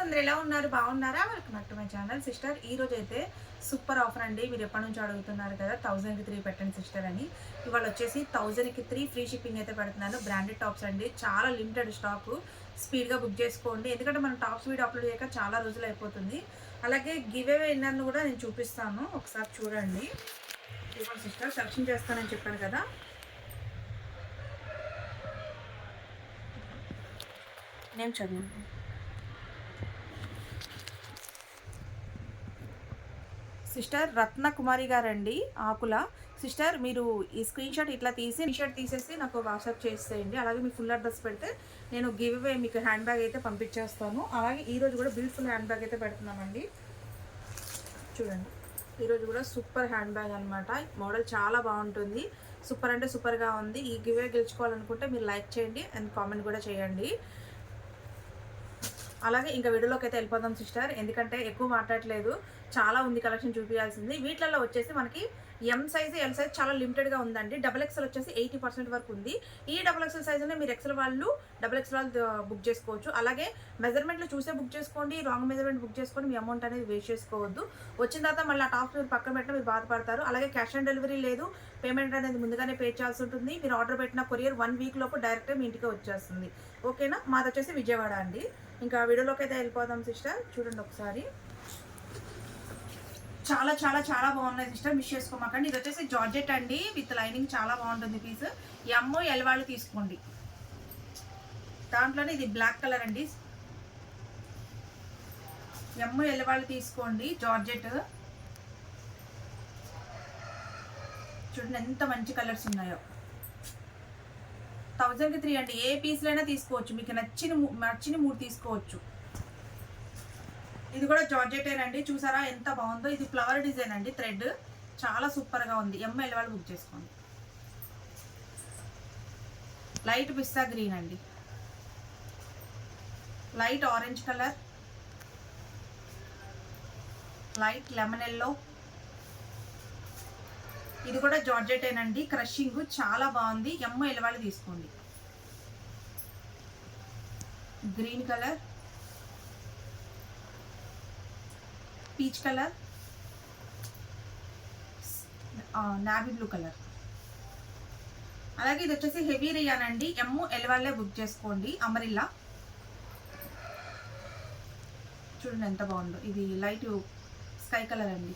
అందరూ ఎలా ఉన్నారు? బాగున్నారా? Welcome back to my channel. Sister ఈ రోజు అయితే సూపర్ ఆఫర్ అండి. మీరు ఎప్పటి నుంచి అడుగుతున్నారు కదా 1000కి 3 పెట్టండి సిస్టర్ అని. ఇవాళ వచ్చేసి 1000కి 3 ఫ్రీ షిప్పింగ్ అయితే పెడుతున్నాను. బ్రాండెడ్ టాప్స్ అండి. చాలా లిమిటెడ్ స్టాక్. స్పీడ్గా బుక్ చేసుకోండి. ఎందుకంటే మనం టాప్స్ వీడియో అప్లోడ్ చేయక చాలా రోజులు అయిపోతుంది. అలాగే గివ్ అవే విన్నర్ను కూడా నేను చూపిస్తాను. ఒకసారి చూడండి. ఇవాళ సిస్టర్ సెలక్షన్ చేస్తానని చెప్పాను కదా. నేను చదివాను. సిస్టర్ రత్నకుమారి గారండి ఆకుల. సిస్టర్ మీరు ఈ స్క్రీన్ షాట్ ఇట్లా తీసేసి నాకు వాట్సాప్ చేసేయండి. అలాగే మీ ఫుల్ అడ్రస్ పెడితే నేను గివ్ అవే మీకు హ్యాండ్ బ్యాగ్ అయితే పంపించేస్తాను. అలాగే ఈరోజు కూడా బ్యూటిఫుల్ హ్యాండ్ బ్యాగ్ అయితే పెడుతున్నామండి. చూడండి, ఈరోజు కూడా సూపర్ హ్యాండ్ బ్యాగ్ అనమాట. మోడల్ చాలా బాగుంటుంది. సూపర్ అంటే సూపర్గా ఉంది. ఈ గివ్ అవే గెలుచుకోవాలనుకుంటే మీరు లైక్ చేయండి అండ్ కామెంట్ కూడా చేయండి. అలాగే ఇంకా వీడియోలోకి అయితే వెళ్ళిపోదాం సిస్టర్. ఎందుకంటే ఎక్కువ మాట్లాడలేదు, చాలా ఉంది కలెక్షన్ చూపించాల్సింది. వీటిలలో వచ్చేసి మనకి ఎం సైజు ఎల్ సైజ్ చాలా లిమిటెడ్గా ఉందండి. డబుల్ ఎక్స్ఎల్ వచ్చేసి 80% వరకు ఉంది. ఈ డబుల్ ఎక్స్ఎల్ సైజునే మీరు ఎక్స్ఎల్ వాళ్ళు డబుల్ ఎక్స్ఎల్ వాళ్ళు బుక్ చేసుకోవచ్చు. అలాగే మెజర్మెంట్లు చూసే బుక్ చేసుకోండి. రాంగ్ మెజర్మెంట్ బుక్ చేసుకొని మీ అమౌంట్ అనేది వేస్ట్ చేసుకోవద్దు. వచ్చిన తర్వాత మళ్ళీ ఆ టాప్స్ మీరు పక్కన పెట్టిన మీరు బాధపడతారు. అలాగే క్యాష్ ఆన్ డెలివరీ లేదు. పేమెంట్ అనేది ముందుగానే పే చేయాల్సి ఉంటుంది. మీరు ఆర్డర్ పెట్టిన కొరియర్ 1 వీక్ లోపు డైరెక్ట్గా మీ ఇంటికి వచ్చేస్తుంది. ఓకేనా? మాది వచ్చేసి విజయవాడ అండి. ఇంకా వీడియోలోకి అయితే వెళ్ళిపోదాం సిస్టర్. చూడండి ఒకసారి. చాలా చాలా చాలా బాగున్నాయి సిస్టర్, మిస్ చేసుకోమాకండి. ఇది వచ్చేసి జార్జెట్ అండి విత్ లైనింగ్. చాలా బాగుంటుంది పీస్. ఎమ్ ఎల్ వాళ్ళు తీసుకోండి. దాంట్లోనే ఇది బ్లాక్ కలర్ అండి. ఎమ్ ఎల్ వాళ్ళు తీసుకోండి. జార్జెట్ చూడండి ఎంత మంచి కలర్స్ ఉన్నాయో. 1000కి 3 అండి. ఏ పీస్లైనా తీసుకోవచ్చు. మీకు నచ్చిన 3 తీసుకోవచ్చు. ఇది కూడా జార్జెటేనండి. చూసారా ఎంత బాగుందో. ఇది ఫ్లవర్ డిజైన్ అండి. థ్రెడ్ చాలా సూపర్గా ఉంది. ఎంఎల్ వాళ్ళు బుక్ చేసుకోండి. లైట్ పిస్తా గ్రీన్ అండి, light orange colour, light lemon yellow. ఇది కూడా జార్జెటేనండి. క్రషింగ్ చాలా బాగుంది. ఎంఎల్ వాళ్ళు తీసుకోండి. Green colour, peach colour, navy blue colour. అలాగే ఇది వచ్చేసి హెవీ రియాన్ అండి. ఎమ్ ఎల్ వాళ్ళే బుక్ చేసుకోండి. అమరిల్లా చూడండి ఎంత బాగుందో. ఇది లైట్ స్కై కలర్ అండి.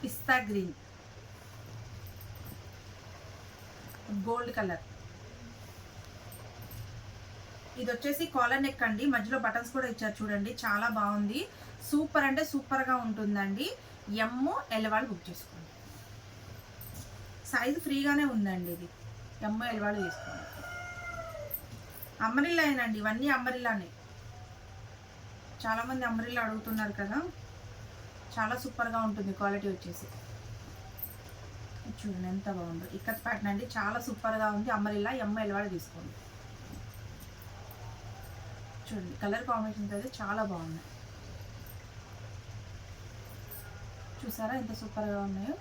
పిస్తా గ్రీన్, గోల్డ్ కలర్. ఇది వచ్చేసి కాలర్ నెక్ అండి. మధ్యలో బటన్స్ కూడా ఇచ్చారు చూడండి. చాలా బాగుంది. సూపర్ అంటే సూపర్గా ఉంటుందండి. ఎమ్ ఎల్ వాళ్ళు బుక్ చేసుకోండి. సైజు ఫ్రీగానే ఉందండి. ఇది ఎమ్ ఎల్ వాళ్ళు తీసుకోండి. అమరిల్లానండి. ఇవన్నీ అమరిల్లానే. చాలామంది అమరిల్లా అడుగుతున్నారు కదా. చాలా సూపర్గా ఉంటుంది క్వాలిటీ వచ్చేసి. చూడండి ఎంత బాగుందో. ఇక్కత్ ప్యాటర్న్ అండి. చాలా సూపర్గా ఉంది. అమరిల్లా ఎమ్ ఎల్ వాళ్ళు తీసుకోండి. చూడండి కలర్ కాంబినేషన్స్ అయితే చాలా బాగున్నాయి. చూసారా ఎంత సూపర్గా ఉన్నాయో.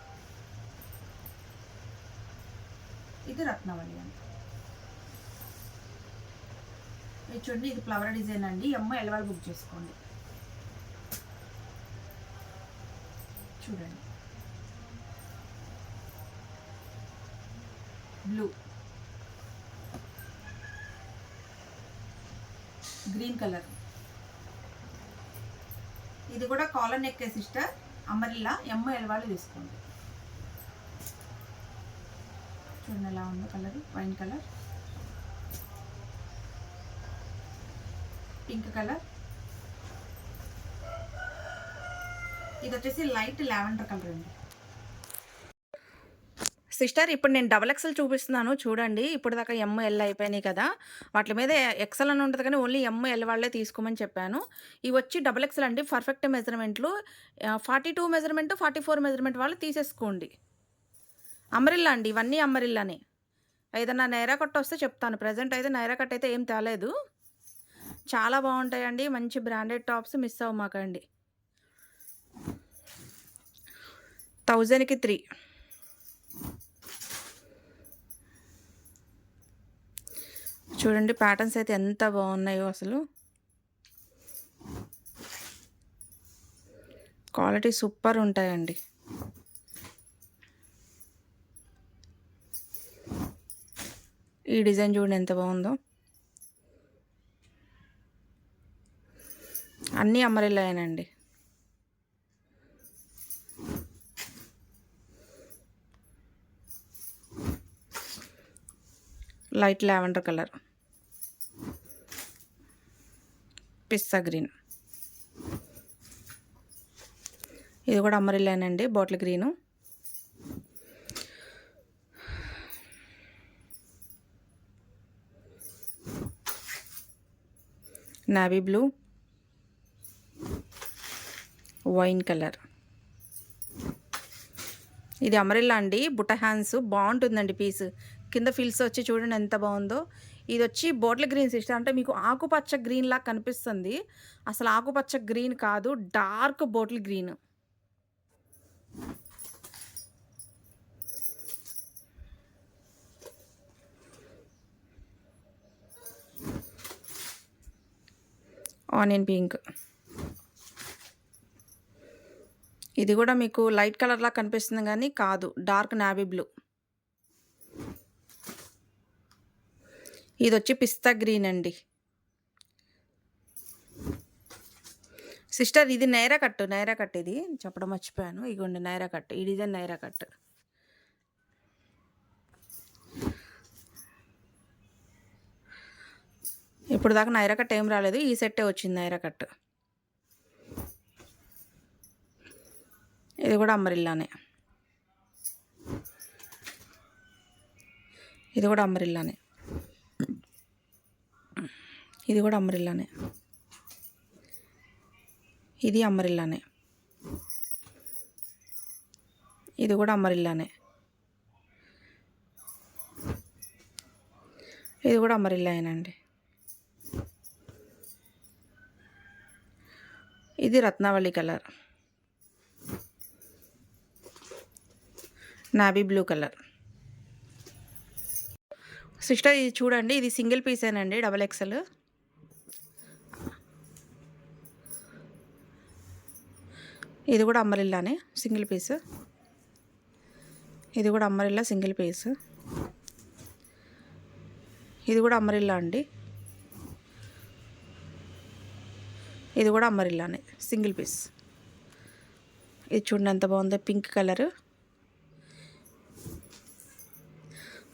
ఇది రత్నవళి అండి. ఇది చూడండి, ఇది ఫ్లవర్ డిజైన్ అండి. ఎమ్ ఎల్ వాళ్ళు బుక్ చేసుకోండి. చూడండి బ్లూ, గ్రీన్ కలర్. ఇది కూడా collar neck sister. Amarilla M L వాళ్ళు తీసుకోండి. చూడండి ఎలా ఉందో colour. Wine colour, pink colour. ఇది వచ్చేసి లైట్ లావెండర్ కలర్ అండి. సిస్టర్ ఇప్పుడు నేను డబల్ ఎక్స్ఎల్ చూపిస్తున్నాను చూడండి. ఇప్పుడు దాకా ఎమ్ ఎల్ అయిపోయినాయి కదా. వాటి మీద ఎక్స్ఎల్ అని ఉంటుంది కానీ ఓన్లీ ఎమ్ ఎల్ వాళ్ళే తీసుకోమని చెప్పాను. ఇవి వచ్చి డబల్ ఎక్స్ఎల్ అండి. పర్ఫెక్ట్ మెజర్మెంట్లు. 42 మెజర్మెంట్ 44 మెజర్మెంట్ వాళ్ళు తీసేసుకోండి. అమరిల్లా అండి. ఇవన్నీ అమరిల్లానే. ఏదన్నా నైరా కట్ వస్తే చెప్తాను. ప్రజెంట్ అయితే నైరా కట్ అయితే ఏం తేలేదు. చాలా బాగుంటాయండి. మంచి బ్రాండెడ్ టాప్స్. మిస్ అవ్వమాకండి. 1000కి 3. చూడండి ప్యాటర్న్స్ అయితే ఎంత బాగున్నాయో అసలు. క్వాలిటీ సూపర్ ఉంటాయండి. ఈ డిజైన్ చూడండి ఎంత బాగుందో. అన్నీ అమరిల్లాయేనండి. లైట్ లావెండర్ కలర్, పిస్తా గ్రీన్, ఇది కూడా అమరిల్లానండి. Bottle green, navy blue, wine colour. ఇది అమరిల్లా అండి. బుట్ట హ్యాండ్స్ బాగుంటుందండి పీస్. కింద ఫిల్స్ వచ్చి చూడండి ఎంత బాగుందో. ఇది వచ్చి బాటిల్ గ్రీన్ సిస్టర్, అంటే మీకు ఆకుపచ్చ గ్రీన్ లాగా కనిపిస్తుంది. అసలు ఆకుపచ్చ గ్రీన్ కాదు, dark bottle green. Onion pink, ఇది కూడా మీకు లైట్ కలర్లా కనిపిస్తుంది కానీ కాదు, డార్క్ నావీ బ్లూ. ఇది వచ్చి పిస్తా గ్రీన్ అండి. సిస్టర్ ఇది నైరా కట్ ఇది చెప్పడం మర్చిపోయాను. ఇగోండి నైరా కట్, ఈ డిజైన్ నైరా కట్. ఇప్పుడు దాకా నైరా కట్ ఏం రాలేదు, ఈ సెట్టే వచ్చింది నైరా కట్. ఇది కూడా అమరిల్లానే, ఇది కూడా అమరిల్లానే, ఇది కూడా అమరిల్లానే, ఇది అమరిల్లానే, ఇది కూడా అమరిల్లానే, ఇది కూడా అమరిల్లాయేనండి. ఇది Ratnavali colour, navy blue colour. Sister ఇది చూడండి, ఇది సింగిల్ పీసేనండి, XXL. ఇది కూడా అమ్మరిల్లానే సింగిల్ పీస్, ఇది కూడా అమ్మరిల్లా సింగిల్ పీస్, ఇది కూడా అమ్మరిల్లా అండి, ఇది కూడా అమ్మరిల్లానే సింగిల్ పీస్. ఇది చూడండి ఎంత బాగుందో, పింక్ కలర్.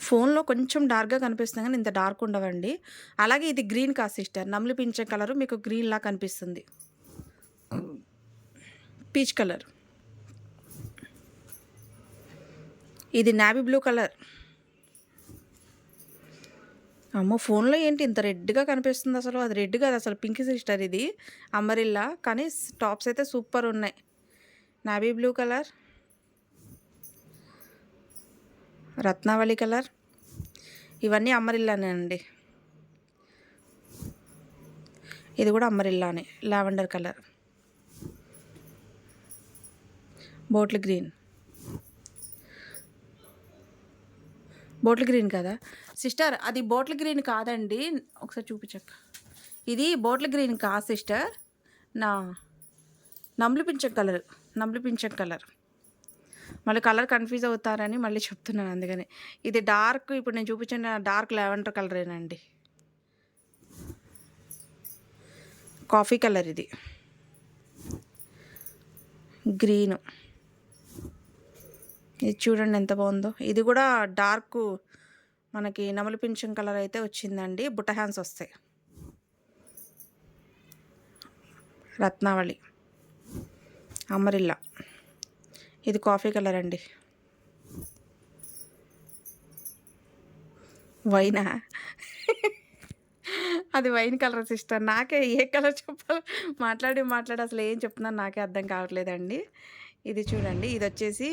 ఫోన్లో కొంచెం డార్క్గా కనిపిస్తుంది కానీ ఇంత డార్క్ ఉండవండి. అలాగే ఇది గ్రీన్ కాదు సిస్టర్, నమ్లి పింఛే కలరు మీకు గ్రీన్లా కనిపిస్తుంది. పీచ్ కలర్, ఇది నావీ బ్లూ కలర్. అమ్మో ఫోన్లో ఏంటి ఇంత రెడ్గా కనిపిస్తుంది, అసలు అది రెడ్ కాదు, అసలు పింక్ సిస్టర్. ఇది అమరిల్లా కానీ టాప్స్ అయితే సూపర్ ఉన్నాయి. Navy blue colour, Ratnavali colour, ఇవన్నీ అమరిల్లానే అండి. ఇది కూడా అమరిల్లానే, lavender colour, bottle green, bottle green కదా సిస్టర్, అది బాటిల్ గ్రీన్ కాదండి, ఒకసారి చూపించక్క. ఇది బాటిల్ గ్రీన్ కాదు సిస్టర్, నమ్లి పింఛం కలర్. మళ్ళీ కలర్ కన్ఫ్యూజ్ అవుతారని మళ్ళీ చెప్తున్నాను అందుకని. ఇది డార్క్, ఇప్పుడు నేను చూపించిన డార్క్ లావెండర్ కలరేనండి, కాఫీ కలర్. ఇది గ్రీను, ఇది చూడండి ఎంత బాగుందో. ఇది కూడా డార్క్ మనకి నమలి పింఛం కలర్ అయితే వచ్చిందండి, బుట్ట హ్యాండ్స్ వస్తాయి. రత్నావళి, అమరిల్లా, ఇది కాఫీ కలర్ అండి. వైనా అది వైన్ కలర్ సిస్టర్. నాకే ఏ కలర్ చెప్పాలో మాట్లాడి అసలు ఏం చెప్తున్నాను నాకే అర్థం కావట్లేదండి. ఇది చూడండి, ఇది వచ్చేసి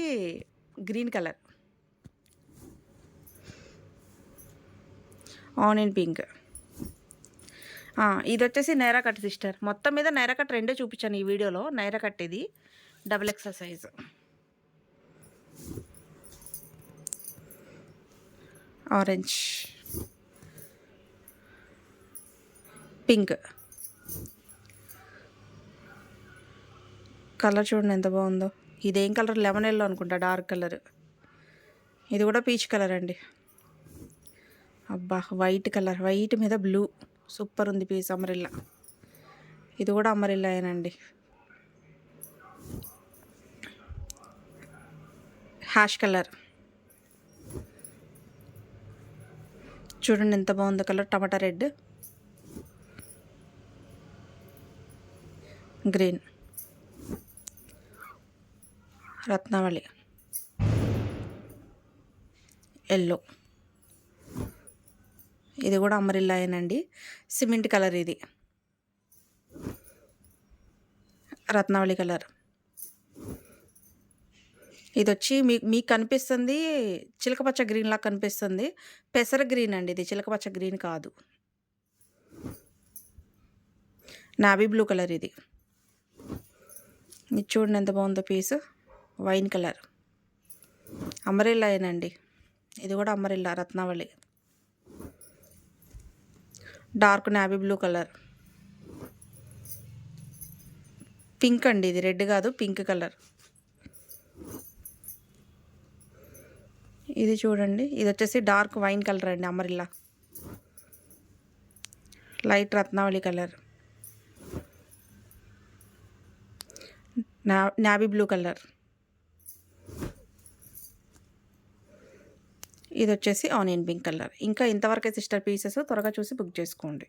గ్రీన్ కలర్, ఆనియన్ పింక్. ఇది వచ్చేసి నైరా కట్ సిస్టర్. మొత్తం మీద నైరా కట్ రెండే చూపించాను ఈ వీడియోలో. నైరా కట్ ఇది XXL size. Orange, pink colour చూడండి ఎంత బాగుందో. ఇదేం కలర్? లెమన్ ఎల్లో అనుకుంటా, డార్క్ కలర్. ఇది కూడా పీచ్ కలర్ అండి. అబ్బా, వైట్ కలర్, వైట్ మీద బ్లూ, సూపర్ ఉంది పీస్. అమరిల్లా, ఇది కూడా అమరిల్లాయేనండి. హ్యాష్ కలర్ చూడండి ఎంత బాగుందో కలర్. టమాటా రెడ్, గ్రీన్, రత్నావళి, ఎల్లో, ఇది కూడా అమరిల్లాయేనండి. సిమెంట్ కలర్, ఇది రత్నావళి కలర్. ఇది వచ్చి మీకు కనిపిస్తుంది చిలకపచ్చ గ్రీన్ లాగా కనిపిస్తుంది. పెసర గ్రీన్ అండి ఇది, చిలకపచ్చ గ్రీన్ కాదు. నావీ బ్లూ కలర్ ఇది. ఇది చూడండి ఎంత బాగుందో పీసు. Wine colour, అమరిల్లాయేనండి. ఇది కూడా Amarilla, Ratnavali. Dark navy blue colour. Pink అండి ఇది, రెడ్ కాదు, పింక్ కలర్. ఇది చూడండి, ఇది వచ్చేసి డార్క్ వైన్ కలర్ అండి, Amarilla. Light Ratnavali colour, navy blue colour. ఇది వచ్చేసి ఆనియన్ పింక్ కలర్. ఇంకా ఇంతవరకే సిస్టర్ పీసెస్. త్వరగా చూసి బుక్ చేసుకోండి.